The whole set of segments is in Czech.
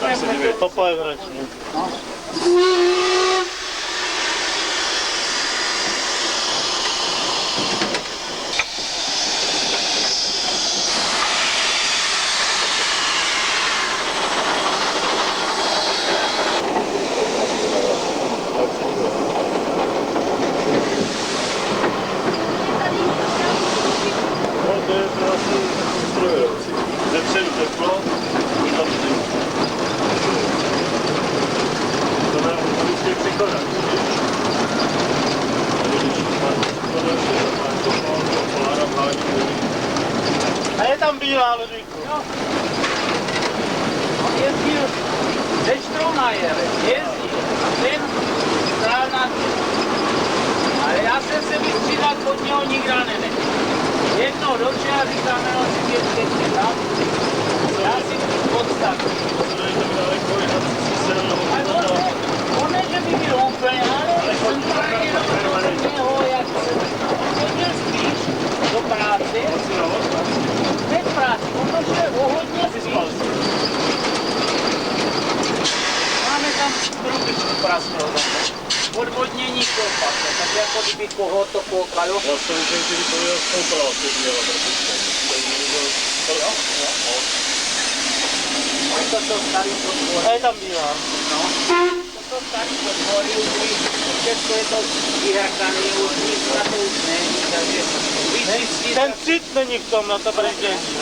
Tak se dívej. Topa je vračně. A je tam bílá, Ludvíku. Jo. On jezdil ze Štromajer, jezdil a ten stál na tím. Ale já jsem se vystřídat od něho nikdy nenechal. Jednou dobře a říkáme, no si běžte tam. Já si podstavím. On ne, že by byl úplně, ale jsem to jenom do něho, jak jsem chodil spíš do práce. Teď práci, on to šel o hodně spíš. Máme tam trubičku prasnou, odvodnění kopat, tak jako kdyby koho to koukalo. Já jsem když to je koukala, to dělá To jsou starý podpory. A je tam bílá. No. To jsou starý podpory, všechno je to vyhrkaný, už nic na to už není, takže vyčistí. Ten cít není v tom na to brždění.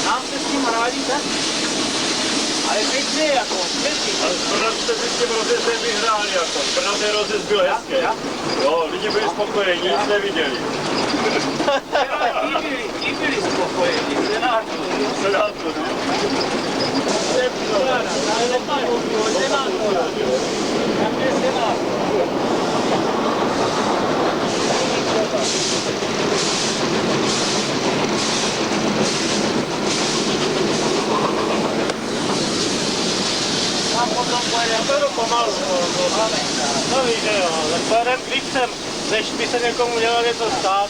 Nám se s tím rádi tak. Ale teď ne jako, předtím. Ale Brno jste si s tím rozjezdem vyhráli jako. Brno ten rozjezd byl hezký. Jo, lidi byli spokojení, nic neviděli. Ti byli spokojení, Senátor, ne? A potom pojedeme Pomalu. No víš, že jo, tak pojedeme klipcem, než by se někomu mělo něco stát.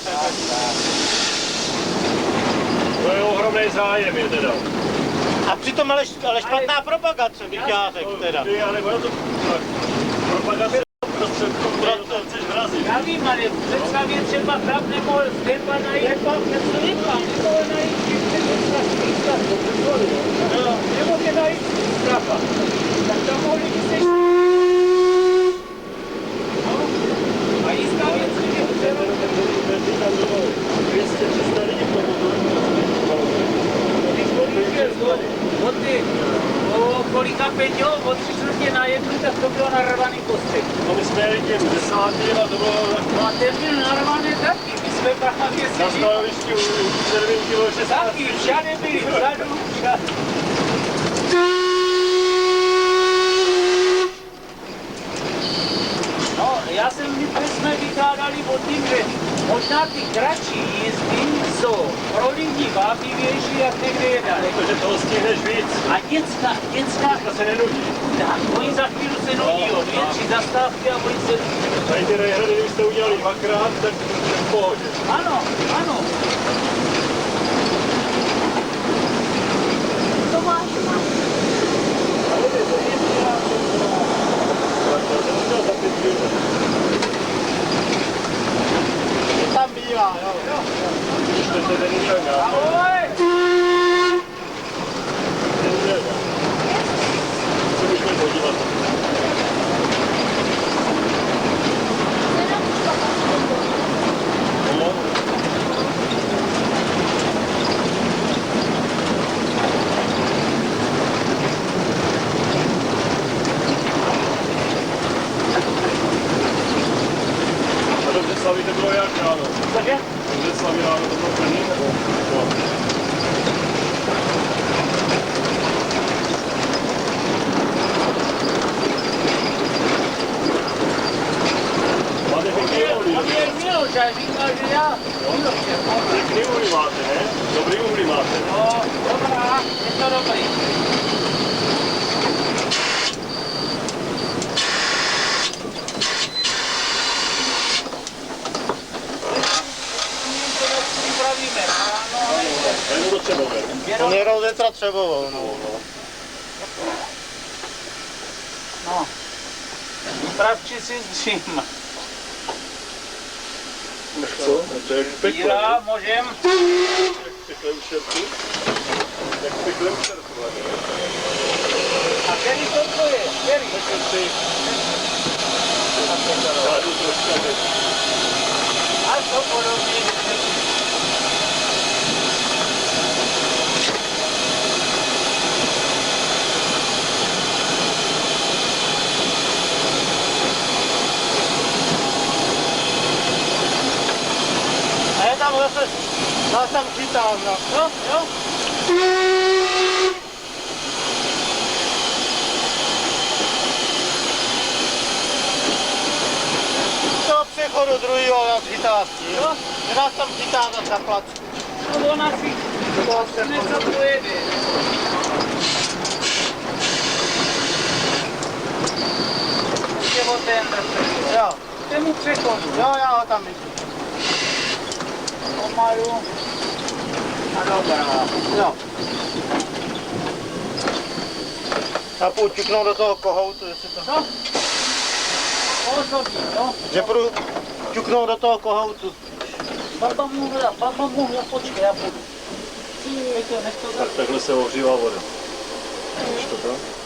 To je ohromný zájem je teda. A přitom ale špatná propagace vyťátek teda. Ale ono to propagace prostředků, které to chceš vrazit. Já vím, ale představě třeba chlap nemohl z Depa najít, nemohl najít nemůže najít strafa. Tak tam mohli by se... A jistá věc, že je třeba... 200-300 lidí k tomu o kolika Peťo, o 3/4 tak to bylo narvaný kostek. No my jsme jeli těm 10 a to bylo... No a ten byl narvaný taky, my jsme právě Na sedili. stanovišti u červenky bylo 16. Taky, všade byli, vzadu, všade. No, já jsem jsme vykládali o tím, že možná ty kratší jízdy jsou pro lidi vábivější, jak někde jedali. Protože toho stihneš víc. A dětská To se nenudí. tak, oni za chvíli se nudí od větší zastávky a oni se... Tady ty rejhrady, kdybyste udělali dvakrát, tak v pohodě. Ano, ano. To máš. Je tam bílá, jo. To se neměl dát. Ahoj! Neměl dát. Co bych měl podívat? Slaví to bylo jak ráno? Cože? Dobře slaví ráno, to bylo plný nebo? No. Máte pěkný uhlí? On je Miloš, a říkal, že já. Pěkný uhlí máte, ne? Dobrý uhlí máte. No, dobrá, je to dobrý. Připravíme ráno, Jenom do Třebové. On je rozetra třebovou, no. No. Pravči si s čím. Co? To je jak peklo. Jíra, můžem. Jak pekle u šerpu. Jak pekle u šerpu. A který to je? Který? Zádu troška věc. A to podobně. A je tam zase tam chytám, no. Jo, jo. Do přechodu druhýho nás chytá s tím. Jo. Že nás tam chytá za placku. No ona si něco pojede. Je o ten Jo, k tému přechodu. jo, já ho tam vidím. Pomalu. A dobrá. Jo. Já půjdu ťuknout do toho kohoutu, jestli to... No. Osobí, no. Že půjdu ťuknout do toho kohoutu. Baba mluvila, počkej, já půjdu. Ty, nech to Tak takhle se ohřívá voda. Víš to tam?